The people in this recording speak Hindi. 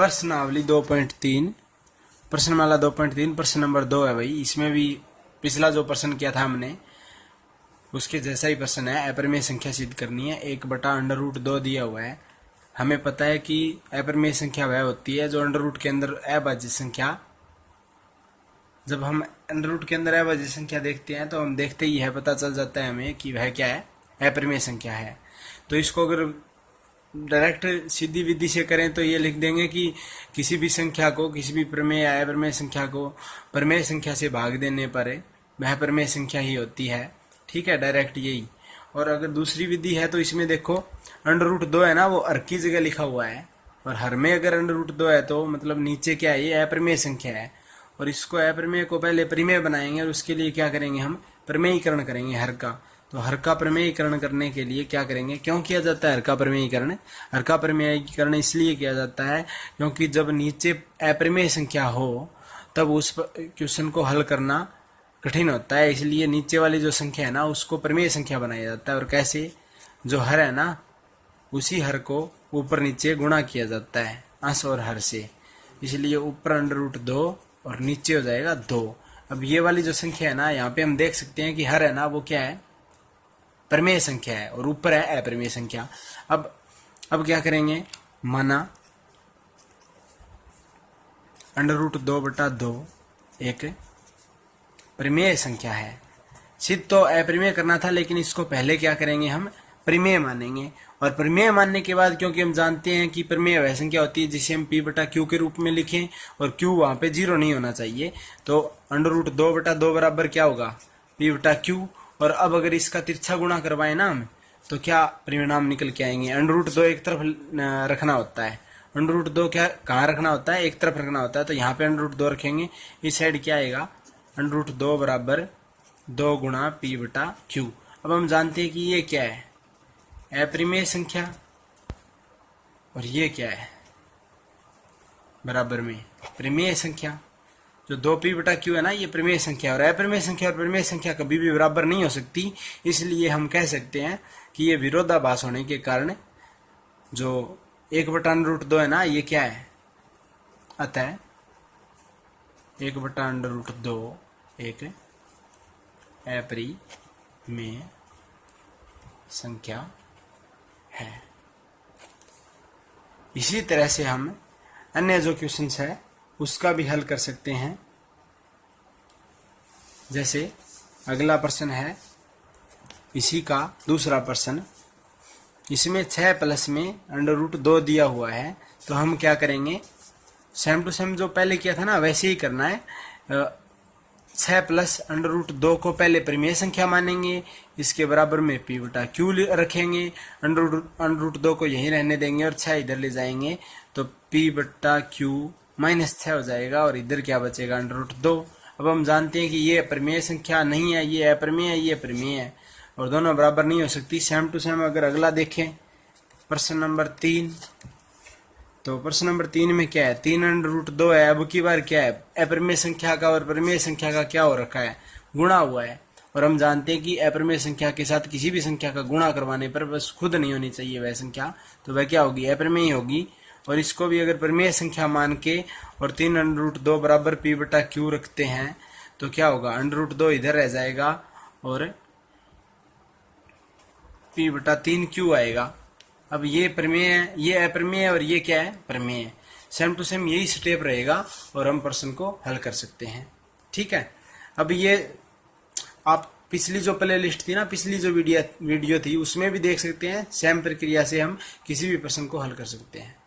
प्रश्नावली 2.3 प्रश्नमाला 2.3 प्रश्न नंबर 2 है भाई। इसमें भी पिछला जो प्रश्न किया था हमने उसके जैसा ही प्रश्न है। अपरिमेय संख्या सिद्ध करनी है। 1/√2 दिया हुआ है। हमें पता है कि अपरिमेय संख्या वह होती है जो अंडर रूट के अंदर अभाज्य संख्या, जब हम अंडर रूट के अंदर अभाज्य संख्या देखते हैं तो हम देखते ही है, पता चल जाता है हमें कि वह क्या है, अपरिमेय संख्या है। तो इसको अगर डायरेक्ट सीधी विधि से करें तो ये लिख देंगे कि किसी भी संख्या को, किसी भी प्रमेय या अपरिमेय संख्या को प्रमेय संख्या से भाग देने पर वह प्रमेय संख्या ही होती है। ठीक है, डायरेक्ट यही। और अगर दूसरी विधि है तो इसमें देखो √2 है ना, वो हर की जगह लिखा हुआ है, और हर में अगर √2 है तो मतलब नीचे क्या है, ये अप्रमेय संख्या है। और इसको अप्रमेय को पहले परिमेय बनाएंगे और उसके लिए क्या करेंगे, हम प्रमेयीकरण करेंगे हर का। तो हर का प्रमेयीकरण करने के लिए क्या करेंगे, क्यों किया जाता है हर का प्रमेयीकरण? हर का प्रमेयीकरण इसलिए किया जाता है क्योंकि जब नीचे अप्रमेय संख्या हो तब उस क्वेश्चन को हल करना कठिन होता है। इसलिए नीचे वाली जो संख्या है ना उसको प्रमेय संख्या बनाया जाता है। और कैसे, जो हर है ना उसी हर को ऊपर नीचे गुणा किया जाता है अंश और हर से। इसलिए ऊपर √2 और नीचे हो जाएगा 2। अब ये वाली जो संख्या है ना, यहाँ पे हम देख सकते हैं कि हर है ना वो क्या है, प्रमेय संख्या है, और ऊपर है अप्रमेय संख्या। अब क्या करेंगे, माना √2/2 एक प्रमेय संख्या है। सिद्ध तो अप्रमेय करना था, लेकिन इसको पहले क्या करेंगे, हम प्रमेय मानेंगे। और प्रमेय मानने के बाद, क्योंकि हम जानते हैं कि प्रमेय वह संख्या होती है जिसे हम P/Q के रूप में लिखें, और Q वहां पे 0 नहीं होना चाहिए, तो √2/2 बराबर क्या होगा, P/Q। और अब अगर इसका तिरछा गुणा करवाए ना हम, तो क्या परिणाम निकल के आएंगे। √2 एक तरफ रखना होता है, √2 क्या कहाँ रखना होता है, एक तरफ रखना होता है। तो यहाँ पे √2 रखेंगे, इस साइड क्या आएगा, √2 बराबर 2 गुणा P/Q। अब हम जानते हैं कि ये क्या है, अप्रमेय संख्या, और ये क्या है, बराबर में प्रमेय संख्या। जो 2P/Q है ना, ये प्रमेय संख्या, और अप्रमेय संख्या और प्रमेय संख्या कभी भी बराबर नहीं हो सकती। इसलिए हम कह सकते हैं कि ये विरोधाभास होने के कारण जो 1/√2 है ना, ये क्या है, अतः 1/√2 एक अप्रमेय संख्या है। इसी तरह से हम अन्य जो क्वेश्चंस है उसका भी हल कर सकते हैं। जैसे अगला प्रश्न है इसी का दूसरा प्रश्न। इसमें 6 प्लस में √2 दिया हुआ है, तो हम क्या करेंगे, सेम टू सेम जो पहले किया था ना वैसे ही करना है। 6 प्लस √2 को पहले प्रमेय संख्या मानेंगे, इसके बराबर में P/Q रखेंगे, √2 को यहीं रहने देंगे और 6 इधर ले जाएंगे, तो P/Q -6 हो जाएगा, और इधर क्या बचेगा, √2। अब हम जानते हैं कि ये प्रमेय संख्या नहीं है, ये अप्रमेय है, ये प्रमेय है, और दोनों बराबर नहीं हो सकती। सेम टू सेम अगर अगला देखें, प्रश्न नंबर 3, तो प्रश्न नंबर 3 में क्या है, 3 √2 है। अब की बार क्या है, अप्रमेय संख्या का और प्रमेय संख्या का क्या हो रखा है, गुणा हुआ है। और हम जानते हैं कि अप्रमेय संख्या के साथ किसी भी संख्या का गुणा करवाने पर बस खुद नहीं होनी चाहिए वह संख्या, तो वह क्या होगी, अप्रमेय होगी। और इसको भी अगर प्रमेय संख्या मान के और 3 √2 बराबर P/Q रखते हैं तो क्या होगा, √2 इधर रह जाएगा और P/3Q आएगा। अब ये प्रमेय है, ये अप्रमेय है, और ये क्या है, प्रमेय है। सेम टू सेम यही स्टेप रहेगा और हम प्रश्न को हल कर सकते हैं। ठीक है, अब ये आप पिछली जो प्ले लिस्ट थी ना, पिछली जो वीडियो थी उसमें भी देख सकते हैं। सेम प्रक्रिया से हम किसी भी प्रश्न को हल कर सकते हैं।